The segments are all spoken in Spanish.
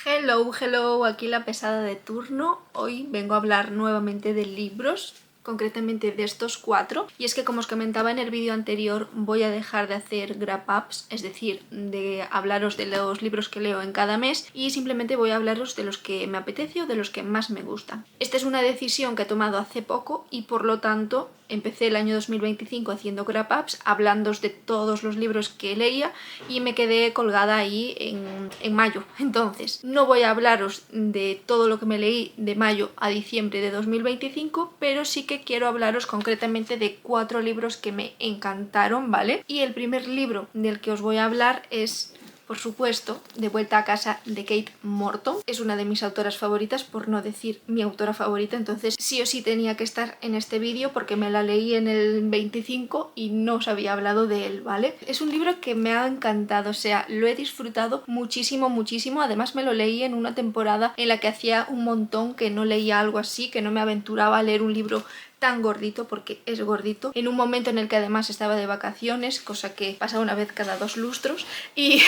Hello, aquí la pesada de turno. Hoy vengo a hablar nuevamente de libros, concretamente de estos 4, y es que, como os comentaba en el vídeo anterior, voy a dejar de hacer wrap-ups, es decir, de hablaros de los libros que leo en cada mes, y simplemente voy a hablaros de los que me apetece o de los que más me gustan. Esta es una decisión que he tomado hace poco y por lo tanto empecé el año 2025 haciendo wrap-ups, hablándoos de todos los libros que leía, y me quedé colgada ahí en mayo. Entonces, no voy a hablaros de todo lo que me leí de mayo a diciembre de 2025, pero sí que quiero hablaros concretamente de 4 libros que me encantaron, ¿vale? Y el primer libro del que os voy a hablar es, por supuesto, De vuelta a casa, de Kate Morton. Es una de mis autoras favoritas, por no decir mi autora favorita, entonces sí o sí tenía que estar en este vídeo porque me la leí en el 25 y no os había hablado de él, ¿vale? Es un libro que me ha encantado, o sea, lo he disfrutado muchísimo, además me lo leí en una temporada en la que hacía un montón que no leía algo así, que no me aventuraba a leer un libro tan gordito, porque es gordito, en un momento en el que además estaba de vacaciones, cosa que pasa una vez cada 2 lustros, y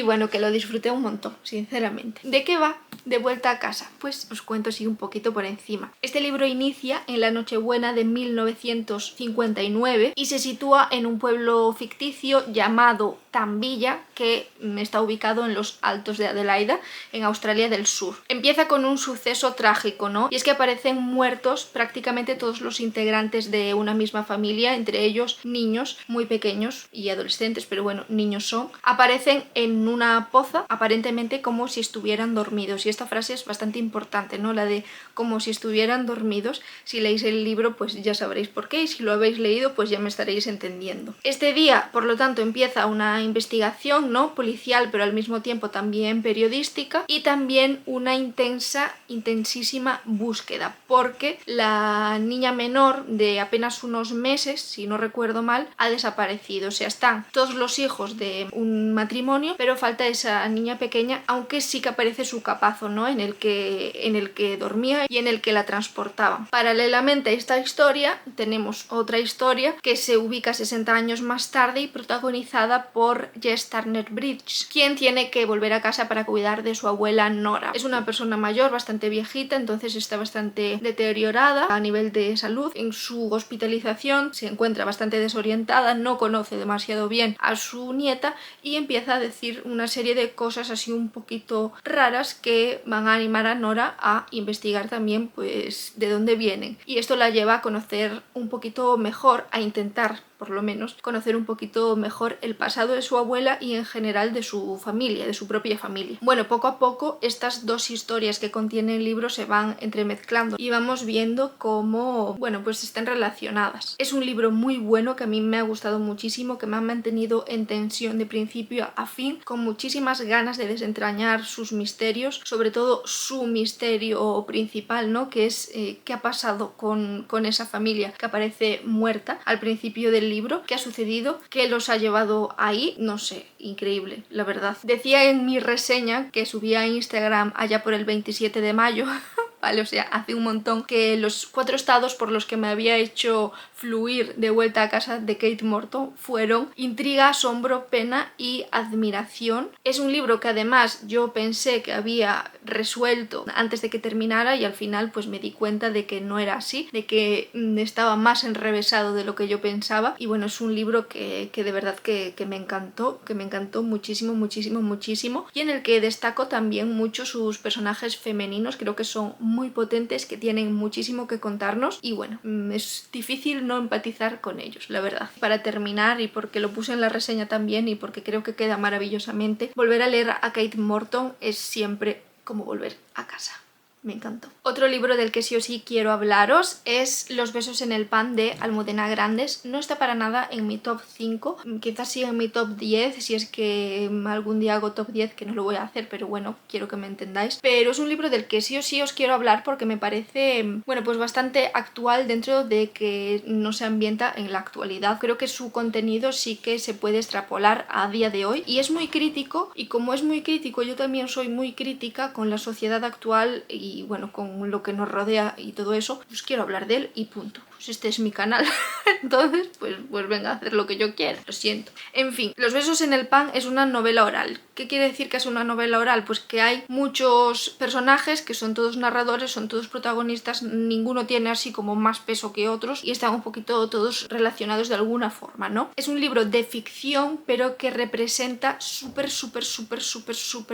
bueno, que lo disfruté un montón, sinceramente. ¿De qué va De vuelta a casa? Pues os cuento así un poquito por encima. Este libro inicia en la Nochebuena de 1959 y se sitúa en un pueblo ficticio llamado Tambilla, que está ubicado en los Altos de Adelaida, en Australia del Sur. Empieza con un suceso trágico, ¿no? Y es que aparecen muertos prácticamente todos los integrantes de una misma familia, entre ellos niños muy pequeños y adolescentes, pero bueno, niños son. Aparecen en una poza, aparentemente como si estuvieran dormidos, y esta frase es bastante importante, ¿no? La de como si estuvieran dormidos. Si leéis el libro, pues ya sabréis por qué, y si lo habéis leído, pues ya me estaréis entendiendo. Este día, por lo tanto, empieza una investigación, ¿no? Policial, pero al mismo tiempo también periodística, y también una intensísima búsqueda, porque la niña menor de apenas unos meses, si no recuerdo mal, ha desaparecido. O sea, están todos los hijos de un matrimonio, pero falta esa niña pequeña, aunque sí que aparece su capazo, ¿no? En el que dormía y en el que la transportaban. Paralelamente a esta historia tenemos otra historia que se ubica 60 años más tarde y protagonizada por Jess Turner Bridge, quien tiene que volver a casa para cuidar de su abuela Nora. Es una persona mayor, bastante viejita, entonces está bastante deteriorada a nivel de salud. En su hospitalización se encuentra bastante desorientada, no conoce demasiado bien a su nieta y empieza a decir una serie de cosas así un poquito raras que van a animar a Nora a investigar también, pues, de dónde vienen. Y esto la lleva a conocer un poquito mejor, a intentar por lo menos conocer un poquito mejor el pasado de su abuela y en general de su familia, de su propia familia. Bueno, poco a poco estas dos historias que contiene el libro se van entremezclando y vamos viendo cómo, bueno, pues están relacionadas. Es un libro muy bueno que a mí me ha gustado muchísimo, que me ha mantenido en tensión de principio a fin, con muchísimas ganas de desentrañar sus misterios, sobre todo su misterio principal, ¿no? Que es qué ha pasado con esa familia que aparece muerta al principio del libro, qué ha sucedido, qué los ha llevado ahí, no sé, increíble, la verdad. Decía en mi reseña que subía a Instagram allá por el 27 de mayo, ¿vale? O sea, hace un montón, que los 4 estados por los que me había hecho fluir De vuelta a casa de Kate Morton fueron intriga, asombro, pena y admiración. Es un libro que además yo pensé que había resuelto antes de que terminara y al final pues me di cuenta de que no era así, de que estaba más enrevesado de lo que yo pensaba. Y bueno, es un libro que de verdad que me encantó muchísimo, y en el que destaco también mucho sus personajes femeninos. Creo que son muy potentes, que tienen muchísimo que contarnos y bueno, es difícil no empatizar con ellos, la verdad. Para terminar, y porque lo puse en la reseña también y porque creo que queda maravillosamente, volver a leer a Kate Morton es siempre como volver a casa. Me encantó. Otro libro del que sí o sí quiero hablaros es Los besos en el pan, de Almudena Grandes. No está para nada en mi top 5, quizás sí en mi top 10, si es que algún día hago top 10, que no lo voy a hacer, pero bueno, quiero que me entendáis. Pero es un libro del que sí o sí os quiero hablar porque me parece, bueno, pues bastante actual dentro de que no se ambienta en la actualidad. Creo que su contenido sí que se puede extrapolar a día de hoy y es muy crítico, y como es muy crítico, yo también soy muy crítica con la sociedad actual y bueno, con lo que nos rodea y todo eso, pues quiero hablar de él y punto. pues este es mi canal. Entonces, pues venga a hacer lo que yo quiera, lo siento. En fin, Los besos en el pan es una novela oral. ¿Qué quiere decir que es una novela oral? Pues que hay muchos personajes que son todos narradores, son todos protagonistas, ninguno tiene así como más peso que otros y están un poquito todos relacionados de alguna forma, ¿no? Es un libro de ficción, pero que representa súper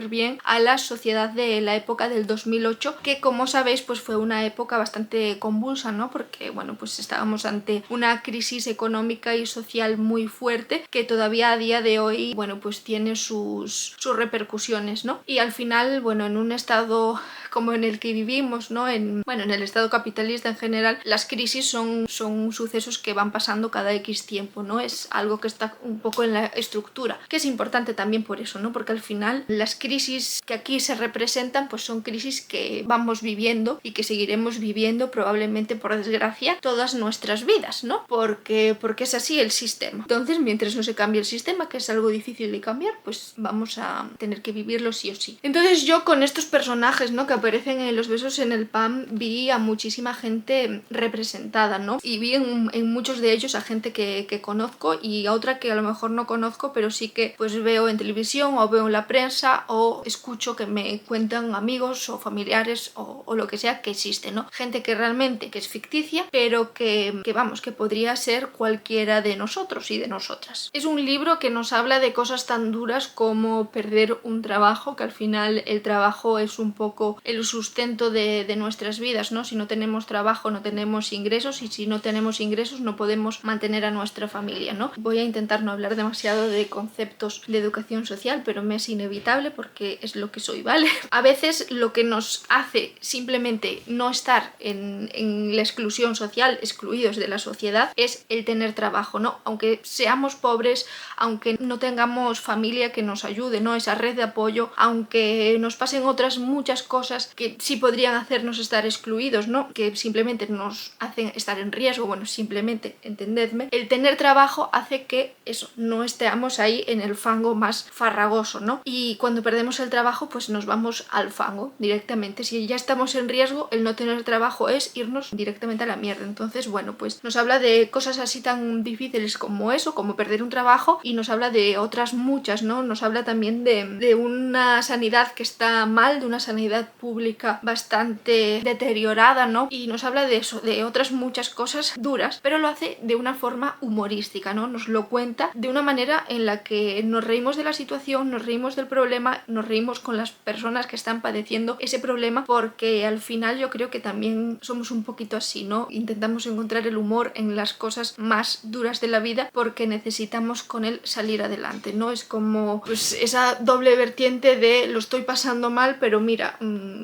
bien a la sociedad de la época del 2008, que como sabéis pues fue una época bastante convulsa, ¿no? Porque bueno, pues estábamos ante una crisis económica y social muy fuerte que todavía a día de hoy, bueno, pues tiene sus repercusiones, ¿no? Y al final, bueno, en un estado como en el que vivimos, ¿no? En el estado capitalista en general, las crisis son sucesos que van pasando cada X tiempo, ¿no? Es algo que está un poco en la estructura, que es importante también por eso, ¿no? Porque al final las crisis que aquí se representan pues son crisis que vamos viviendo y que seguiremos viviendo probablemente, por desgracia, todas nuestras vidas, ¿no? Porque es así el sistema. Entonces, mientras no se cambie el sistema, que es algo difícil de cambiar, pues vamos a tener que vivirlo sí o sí. Entonces yo con estos personajes, ¿no? que aparecen en Los besos en el pan, vi a muchísima gente representada, ¿no? Y vi en muchos de ellos a gente que conozco y a otra que a lo mejor no conozco, pero sí que pues veo en televisión o veo en la prensa o escucho que me cuentan amigos o familiares o lo que sea que existe, ¿no? Gente que realmente que es ficticia, pero que vamos, que podría ser cualquiera de nosotros y de nosotras. Es un libro que nos habla de cosas tan duras como perder un trabajo, que al final el trabajo es un poco el sustento de nuestras vidas, ¿no? Si no tenemos trabajo no tenemos ingresos y si no tenemos ingresos no podemos mantener a nuestra familia, ¿no? Voy a intentar no hablar demasiado de conceptos de educación social, pero me es inevitable porque es lo que soy, ¿vale? A veces lo que nos hace simplemente no estar en la exclusión social, excluidos de la sociedad, es el tener trabajo, ¿no? Aunque seamos pobres, aunque no tengamos familia que nos ayude, ¿no? Esa red de apoyo, aunque nos pasen otras muchas cosas que sí podrían hacernos estar excluidos, ¿no? Que simplemente nos hacen estar en riesgo, bueno, simplemente, entendedme, el tener trabajo hace que eso, no estemos ahí en el fango más farragoso, ¿no? Y cuando perdemos el trabajo, pues nos vamos al fango directamente. Si ya estamos en riesgo, el no tener trabajo es irnos directamente a la mierda. Entonces, bueno, pues nos habla de cosas así tan difíciles como eso, como perder un trabajo, y nos habla de otras muchas, ¿no? Nos habla también de una sanidad que está mal, de una sanidad pública bastante deteriorada, ¿no? Y nos habla de eso, de otras muchas cosas duras, pero lo hace de una forma humorística, ¿no? Nos lo cuenta de una manera en la que nos reímos de la situación, nos reímos del problema, nos reímos con las personas que están padeciendo ese problema, porque al final yo creo que también somos un poquito así, ¿no? Intentamos encontrar el humor en las cosas más duras de la vida porque necesitamos con él salir adelante, ¿no? Es como pues esa doble vertiente de lo estoy pasando mal, pero mira,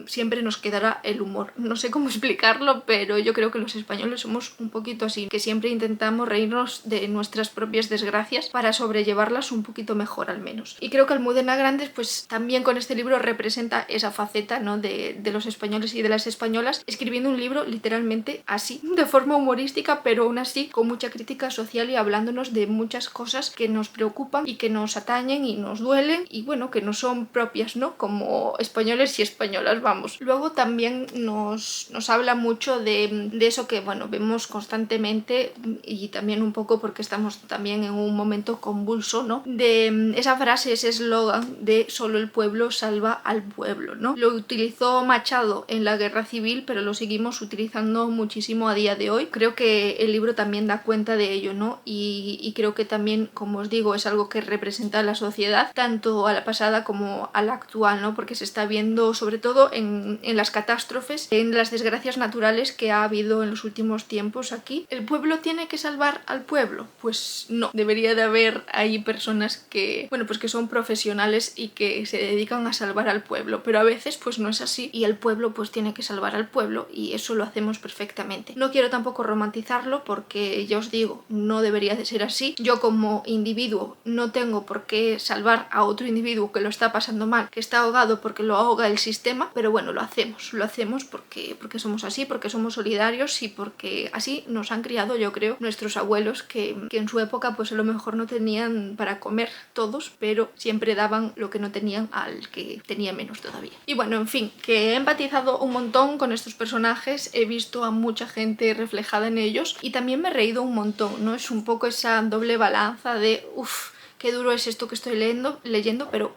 siempre nos quedará el humor. No sé cómo explicarlo, pero yo creo que los españoles somos un poquito así, que siempre intentamos reírnos de nuestras propias desgracias para sobrellevarlas un poquito mejor al menos. Y creo que Almudena Grandes pues también con este libro representa esa faceta, ¿no? de los españoles y de las españolas, escribiendo un libro literalmente así, de forma humorística, pero aún así con mucha crítica social y hablándonos de muchas cosas que nos preocupan y que nos atañen y nos duelen y bueno, que no son propias, ¿no? Como españoles y españolas, vamos. Luego también nos habla mucho de eso que, bueno, vemos constantemente y también un poco porque estamos también en un momento convulso, ¿no? De esa frase, ese eslogan de solo el pueblo salva al pueblo, ¿no? Lo utilizó Machado en la Guerra Civil, pero lo seguimos utilizando muchísimo a día de hoy. Creo que el libro también da cuenta de ello, ¿no? Y creo que también, como os digo, es algo que representa a la sociedad, tanto a la pasada como a la actual, ¿no? Porque se está viendo sobre todo en las catástrofes, en las desgracias naturales que ha habido en los últimos tiempos aquí. ¿El pueblo tiene que salvar al pueblo? Pues no, debería de haber ahí personas que, bueno, pues que son profesionales y que se dedican a salvar al pueblo, pero a veces pues no es así y el pueblo pues tiene que salvar al pueblo y eso lo hacemos perfectamente. No quiero tampoco romantizarlo porque ya os digo, no debería de ser así. Yo como individuo no tengo por qué salvar a otro individuo que lo está pasando mal, que está ahogado porque lo ahoga el sistema, pero pero bueno, lo hacemos porque somos así, porque somos solidarios y porque así nos han criado, yo creo, nuestros abuelos que en su época pues a lo mejor no tenían para comer todos, pero siempre daban lo que no tenían al que tenía menos todavía. Y bueno, en fin, que he empatizado un montón con estos personajes, he visto a mucha gente reflejada en ellos y también me he reído un montón, ¿no? Es un poco esa doble balanza de uff, qué duro es esto que estoy leyendo, pero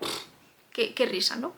qué risa, ¿no?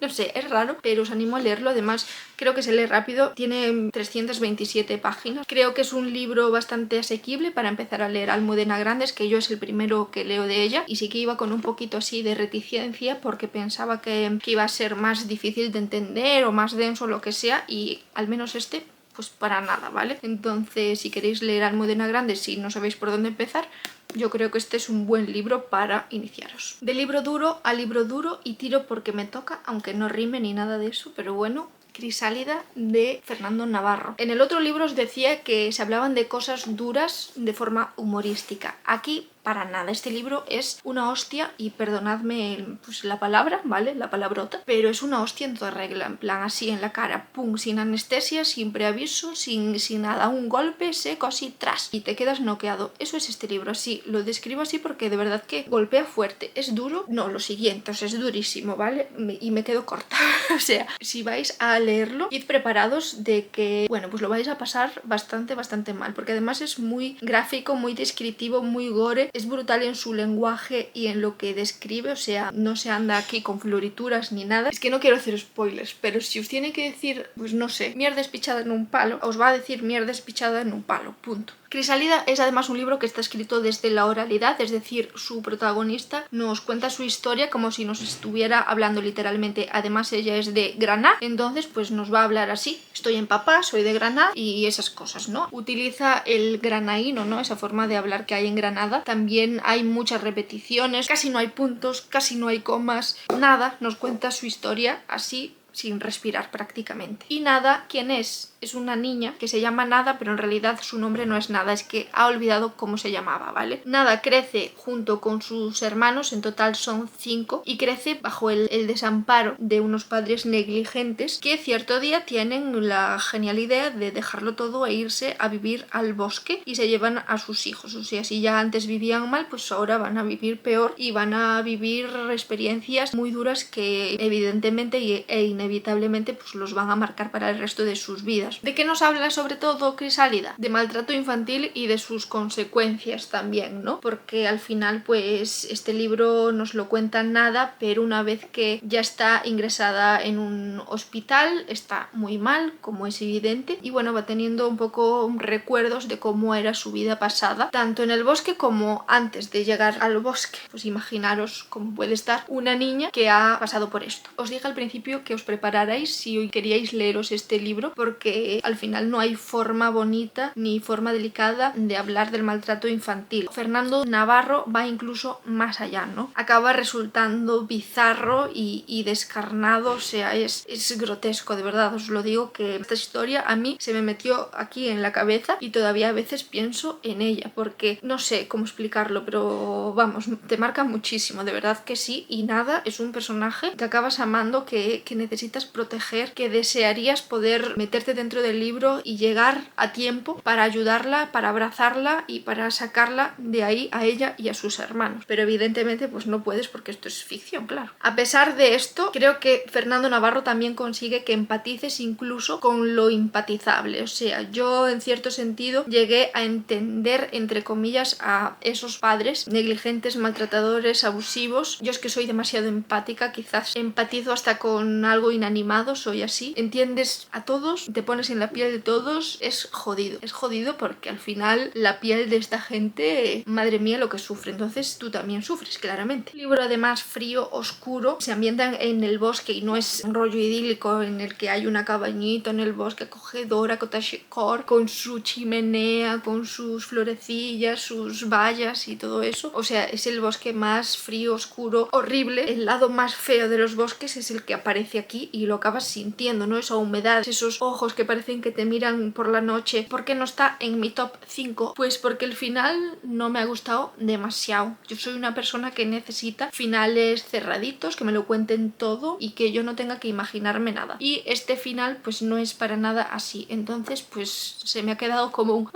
No sé, es raro, pero os animo a leerlo. Además, creo que se lee rápido, tiene 327 páginas. Creo que es un libro bastante asequible para empezar a leer Almudena Grandes, que yo es el primero que leo de ella, y sí que iba con un poquito así de reticencia porque pensaba que iba a ser más difícil de entender o más denso o lo que sea, y al menos este pues para nada, ¿vale? Entonces, si queréis leer Almudena Grandes, si no sabéis por dónde empezar, yo creo que este es un buen libro para iniciaros. De libro duro a libro duro y tiro porque me toca, aunque no rime ni nada de eso, pero bueno, Crisálida de Fernando Navarro. En el otro libro os decía que se hablaban de cosas duras de forma humorística. Aquí para nada, este libro es una hostia y perdonadme pues, la palabra, ¿vale? La palabrota, pero es una hostia en toda regla, en plan así en la cara, pum, sin anestesia, sin preaviso, sin nada, un golpe seco así tras y te quedas noqueado. Eso es este libro, así, lo describo así porque de verdad que golpea fuerte. ¿Es duro? No, lo siguiente, o sea, es durísimo, ¿vale? Y me quedo corta. O sea, si vais a leerlo, id preparados de que, bueno, pues lo vais a pasar bastante mal, porque además es muy gráfico, muy descriptivo, muy gore. Es brutal en su lenguaje y en lo que describe, o sea, no se anda aquí con florituras ni nada. Es que no quiero hacer spoilers, pero si os tiene que decir, pues no sé, mierda espichada en un palo, os va a decir mierda espichada en un palo, punto. Crisálida es además un libro que está escrito desde la oralidad, es decir, su protagonista nos cuenta su historia como si nos estuviera hablando literalmente. Además ella es de Granada, entonces pues nos va a hablar así. Estoy en papá, soy de Granada y esas cosas, ¿no? Utiliza el granaíno, ¿no? Esa forma de hablar que hay en Granada. También hay muchas repeticiones, casi no hay puntos, casi no hay comas, nada, nos cuenta su historia así sin respirar prácticamente. Y Nada, ¿quién es? Es una niña que se llama Nada, pero en realidad su nombre no es Nada, es que ha olvidado cómo se llamaba, ¿vale? Nada crece junto con sus hermanos, en total son 5, y crece bajo el desamparo de unos padres negligentes que cierto día tienen la genial idea de dejarlo todo e irse a vivir al bosque y se llevan a sus hijos. O sea, si ya antes vivían mal, pues ahora van a vivir peor y van a vivir experiencias muy duras que evidentemente e inevitablemente pues los van a marcar para el resto de sus vidas. ¿De qué nos habla sobre todo Crisálida? De maltrato infantil y de sus consecuencias también, ¿no? Porque al final pues este libro nos lo cuenta Nada, pero una vez que ya está ingresada en un hospital, está muy mal, como es evidente, y bueno, va teniendo un poco recuerdos de cómo era su vida pasada, tanto en el bosque como antes de llegar al bosque. Pues imaginaros cómo puede estar una niña que ha pasado por esto. Os dije al principio que os prepararais si hoy queríais leeros este libro, porque al final no hay forma bonita ni forma delicada de hablar del maltrato infantil. Fernando Navarro va incluso más allá, ¿no? Acaba resultando bizarro y descarnado, o sea, es grotesco, de verdad, os lo digo, que esta historia a mí se me metió aquí en la cabeza y todavía a veces pienso en ella, porque no sé cómo explicarlo, pero vamos, te marca muchísimo, de verdad que sí. Y Nada es un personaje que acabas amando, que necesitas proteger, que desearías poder meterte dentro del libro y llegar a tiempo para ayudarla, para abrazarla y para sacarla de ahí a ella y a sus hermanos. Pero evidentemente pues no puedes porque esto es ficción, claro. A pesar de esto, creo que Fernando Navarro también consigue que empatices incluso con lo impatizable. O sea, yo en cierto sentido llegué a entender, entre comillas, a esos padres negligentes, maltratadores, abusivos. Yo es que soy demasiado empática, quizás empatizo hasta con algo inanimado, soy así. Entiendes a todos, te pones en la piel de todos, es jodido porque al final la piel de esta gente, madre mía lo que sufre, entonces tú también sufres, claramente. El libro además frío, oscuro, se ambienta en el bosque y no es un rollo idílico en el que hay una cabañita en el bosque acogedora, cottagecore, con su chimenea, con sus florecillas, sus vallas y todo eso. O sea, es el bosque más frío, oscuro, horrible. El lado más feo de los bosques es el que aparece aquí aquí y lo acabas sintiendo, ¿no? Esa humedad, esos ojos que parecen que te miran por la noche. ¿Por qué no está en mi top 5? Pues porque el final no me ha gustado demasiado. Yo soy una persona que necesita finales cerraditos, que me lo cuenten todo y que yo no tenga que imaginarme nada. Y este final pues no es para nada así. Entonces pues se me ha quedado como un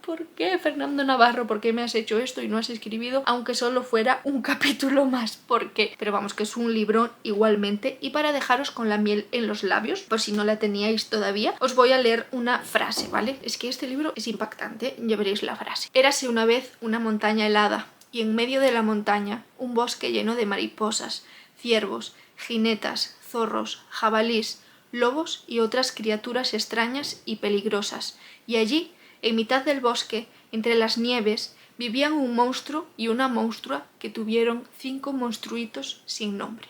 ¿por qué, Fernando Navarro? ¿Por qué me has hecho esto y no has escribido? Aunque solo fuera un capítulo más. ¿Por qué? Pero vamos, que es un libro igualmente. Y para dejaros con la miel en los labios, por si no la teníais todavía, os voy a leer una frase, ¿vale? Es que este libro es impactante, ya veréis la frase. Érase una vez una montaña helada, y en medio de la montaña un bosque lleno de mariposas, ciervos, jinetas, zorros, jabalís, lobos y otras criaturas extrañas y peligrosas. Y allí, en mitad del bosque, entre las nieves, vivían un monstruo y una monstrua que tuvieron 5 monstruitos sin nombre.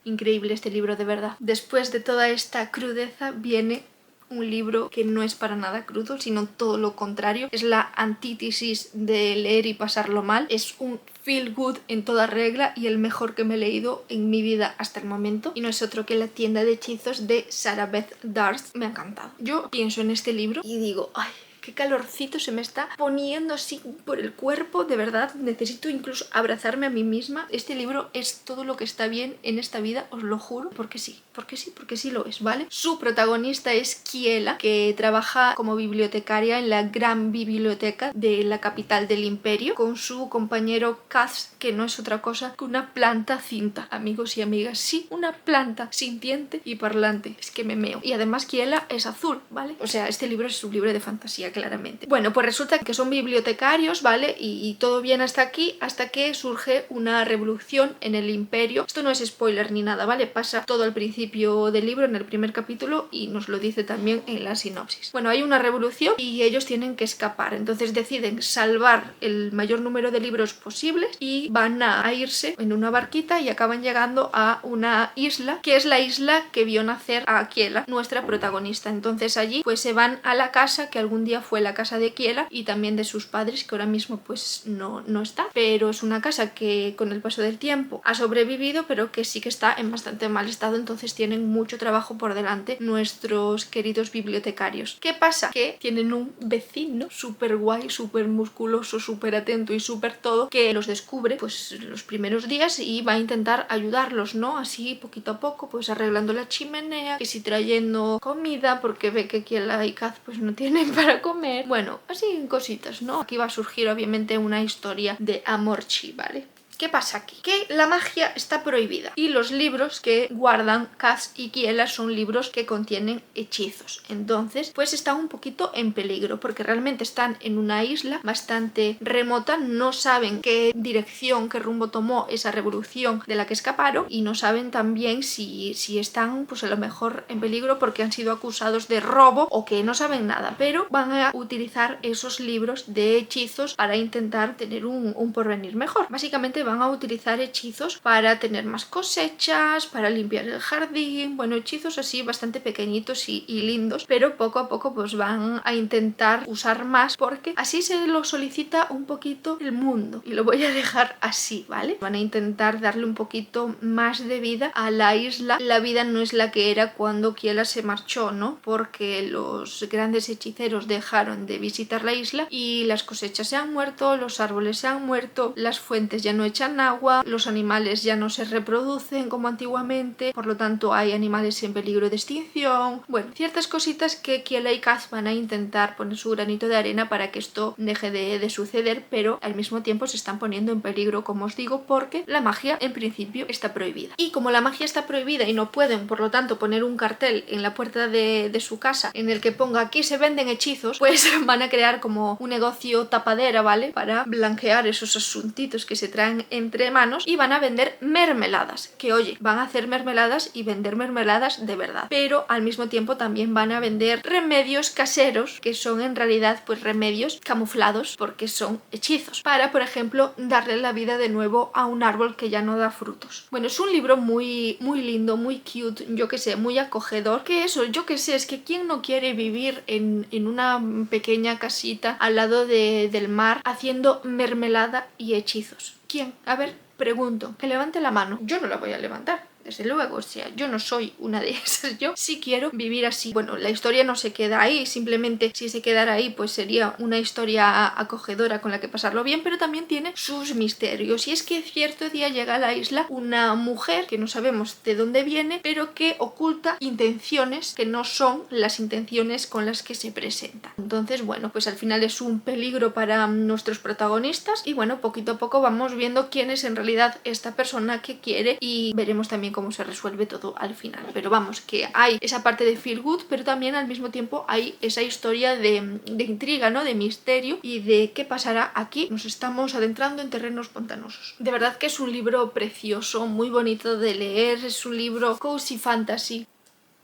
Increíble este libro, de verdad. Después de toda esta crudeza viene un libro que no es para nada crudo, sino todo lo contrario. Es la antítesis de leer y pasarlo mal. Es un feel good en toda regla y el mejor que me he leído en mi vida hasta el momento. Y no es otro que La tienda de hechizos de Sarah Beth Darst. Me ha encantado. Yo pienso en este libro y digo, ay, qué calorcito se me está poniendo así por el cuerpo, de verdad, necesito incluso abrazarme a mí misma. Este libro es todo lo que está bien en esta vida, os lo juro, porque sí, porque sí lo es, ¿vale? Su protagonista es Kiela, que trabaja como bibliotecaria en la gran biblioteca de la capital del imperio, con su compañero Kaz, que no es otra cosa que una planta cinta, amigos y amigas, sí, una planta sintiente y parlante, es que me meo. Y además Kiela es azul, ¿vale? O sea, este libro es un libro de fantasía, claramente. Bueno, pues resulta que son bibliotecarios, ¿vale? Y todo bien hasta aquí, hasta que surge una revolución en el imperio. Esto no es spoiler ni nada, ¿vale? Pasa todo al principio del libro, en el primer capítulo, y nos lo dice también en la sinopsis. Bueno, hay una revolución y ellos tienen que escapar, entonces deciden salvar el mayor número de libros posibles y van a irse en una barquita y acaban llegando a una isla, que es la isla que vio nacer a Kiela, nuestra protagonista. Entonces allí pues se van a la casa que algún día fue la casa de Kiela y también de sus padres, que ahora mismo pues no está, pero es una casa que con el paso del tiempo ha sobrevivido, pero que sí que está en bastante mal estado, entonces tienen mucho trabajo por delante nuestros queridos bibliotecarios. ¿Qué pasa? Que tienen un vecino súper guay, súper musculoso, súper atento y súper todo, que los descubre pues los primeros días y va a intentar ayudarlos, ¿no? Así poquito a poco, pues arreglando la chimenea, que si trayendo comida, porque ve que Kiela y Kaz pues no tienen para comer. Bueno, así cositas, ¿no? Aquí va a surgir obviamente una historia de amorchi, ¿vale? ¿Qué pasa aquí? Que la magia está prohibida y los libros que guardan Kaz y Kiela son libros que contienen hechizos. Entonces, pues están un poquito en peligro porque realmente están en una isla bastante remota, no saben qué dirección, qué rumbo tomó esa revolución de la que escaparon y no saben también si están pues a lo mejor en peligro porque han sido acusados de robo o que no saben nada, pero van a utilizar esos libros de hechizos para intentar tener un porvenir mejor. Básicamente van a utilizar hechizos para tener más cosechas, para limpiar el jardín, bueno, hechizos así bastante pequeñitos y lindos, pero poco a poco pues van a intentar usar más porque así se lo solicita un poquito el mundo y lo voy a dejar así, ¿vale? Van a intentar darle un poquito más de vida a la isla. La vida no es la que era cuando Kiela se marchó, ¿no? Porque los grandes hechiceros dejaron de visitar la isla y las cosechas se han muerto, los árboles se han muerto, las fuentes ya no echan agua, los animales ya no se reproducen como antiguamente, por lo tanto hay animales en peligro de extinción. Bueno, ciertas cositas que Kiela y Kaz van a intentar poner su granito de arena para que esto deje de suceder, pero al mismo tiempo se están poniendo en peligro, como os digo, porque la magia en principio está prohibida. Y como la magia está prohibida y no pueden, por lo tanto, poner un cartel en la puerta de su casa en el que ponga aquí se venden hechizos, pues van a crear como un negocio tapadera, ¿vale? Para blanquear esos asuntitos que se traen entre manos y van a vender mermeladas, que oye, van a hacer mermeladas y vender mermeladas de verdad, pero al mismo tiempo también van a vender remedios caseros que son en realidad pues remedios camuflados porque son hechizos, para por ejemplo darle la vida de nuevo a un árbol que ya no da frutos. Bueno, es un libro muy lindo, muy cute, yo que sé, muy acogedor, que eso, yo que sé, es que quién no quiere vivir en una pequeña casita al lado del mar haciendo mermelada y hechizos. ¿Quién? A ver, pregunto, que levante la mano. Yo no la voy a levantar. desde luego, o sea, yo no soy una de esas, yo sí quiero vivir así. Bueno, la historia no se queda ahí, simplemente si se quedara ahí pues sería una historia acogedora con la que pasarlo bien, pero también tiene sus misterios. Y es que cierto día llega a la isla una mujer que no sabemos de dónde viene, pero que oculta intenciones que no son las intenciones con las que se presenta. Entonces, bueno, pues al final es un peligro para nuestros protagonistas y bueno, poquito a poco vamos viendo quién es en realidad esta persona que quiere y veremos también cómo se resuelve todo al final. Pero vamos, que hay esa parte de feel good, pero también al mismo tiempo hay esa historia de intriga, ¿no? De misterio y de qué pasará aquí. Nos estamos adentrando en terrenos pantanosos. De verdad que es un libro precioso, muy bonito de leer, es un libro cozy fantasy,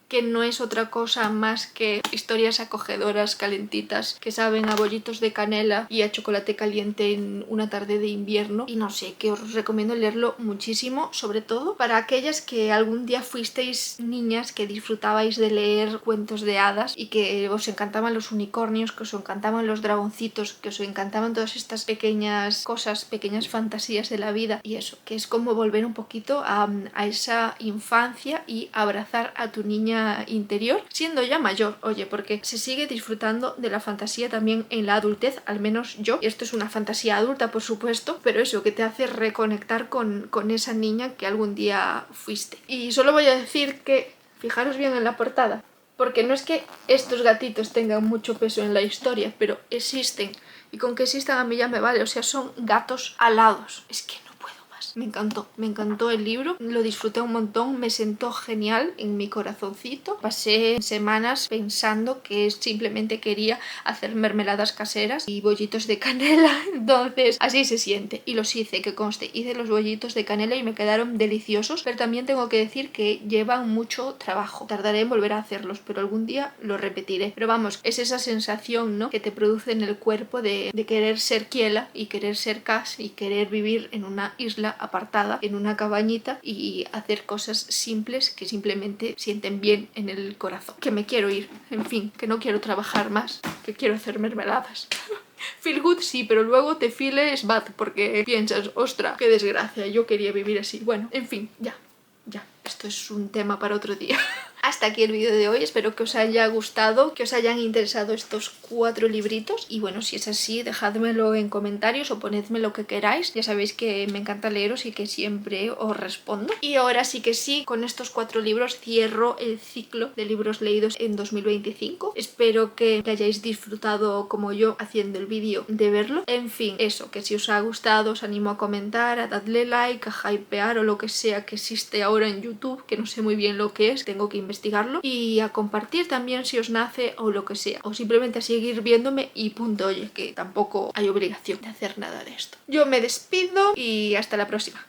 que no es otra cosa más que historias acogedoras, calentitas, que saben a bollitos de canela y a chocolate caliente en una tarde de invierno. Y no sé, que os recomiendo leerlo muchísimo, sobre todo para aquellas que algún día fuisteis niñas que disfrutabais de leer cuentos de hadas y que os encantaban los unicornios, que os encantaban los dragoncitos, que os encantaban todas estas pequeñas cosas, pequeñas fantasías de la vida. Y eso, que es como volver un poquito a esa infancia y abrazar a tu niña interior siendo ya mayor, oye, porque se sigue disfrutando de la fantasía también en la adultez, al menos yo, y esto es una fantasía adulta por supuesto, pero eso que te hace reconectar con esa niña que algún día fuiste. Y solo voy a decir que fijaros bien en la portada, porque no es que estos gatitos tengan mucho peso en la historia, pero existen, y con que existan a mí ya me vale, o sea, son gatos alados, es que no. Me encantó el libro, lo disfruté un montón, me sentó genial en mi corazoncito. Pasé semanas pensando que simplemente quería hacer mermeladas caseras y bollitos de canela, entonces así se siente. Y los hice, que conste, hice los bollitos de canela y me quedaron deliciosos, pero también tengo que decir que llevan mucho trabajo. Tardaré en volver a hacerlos, pero algún día lo repetiré. Pero vamos, es esa sensación, ¿no?, que te produce en el cuerpo de querer ser Kiela y querer ser Cass y querer vivir en una isla apartada, en una cabañita y hacer cosas simples que simplemente sienten bien en el corazón. Que me quiero ir, en fin, que no quiero trabajar más, que quiero hacer mermeladas. Feel good sí, pero luego te feels bad porque piensas, ostra, qué desgracia, yo quería vivir así. Bueno, en fin, ya. Esto es un tema para otro día. Hasta aquí el vídeo de hoy, espero que os haya gustado, que os hayan interesado estos 4 libritos y bueno, si es así, dejádmelo en comentarios o ponedme lo que queráis, ya sabéis que me encanta leeros y que siempre os respondo. Y ahora sí que sí, con estos 4 libros cierro el ciclo de libros leídos en 2025. Espero que hayáis disfrutado como yo haciendo el vídeo de verlo. En fin, eso, que si os ha gustado os animo a comentar, a darle like, a hypear o lo que sea que existe ahora en YouTube, que no sé muy bien lo que es, tengo que investigarlo, y a compartir también si os nace o lo que sea, o simplemente a seguir viéndome y punto, oye, que tampoco hay obligación de hacer nada de esto. Yo me despido y hasta la próxima.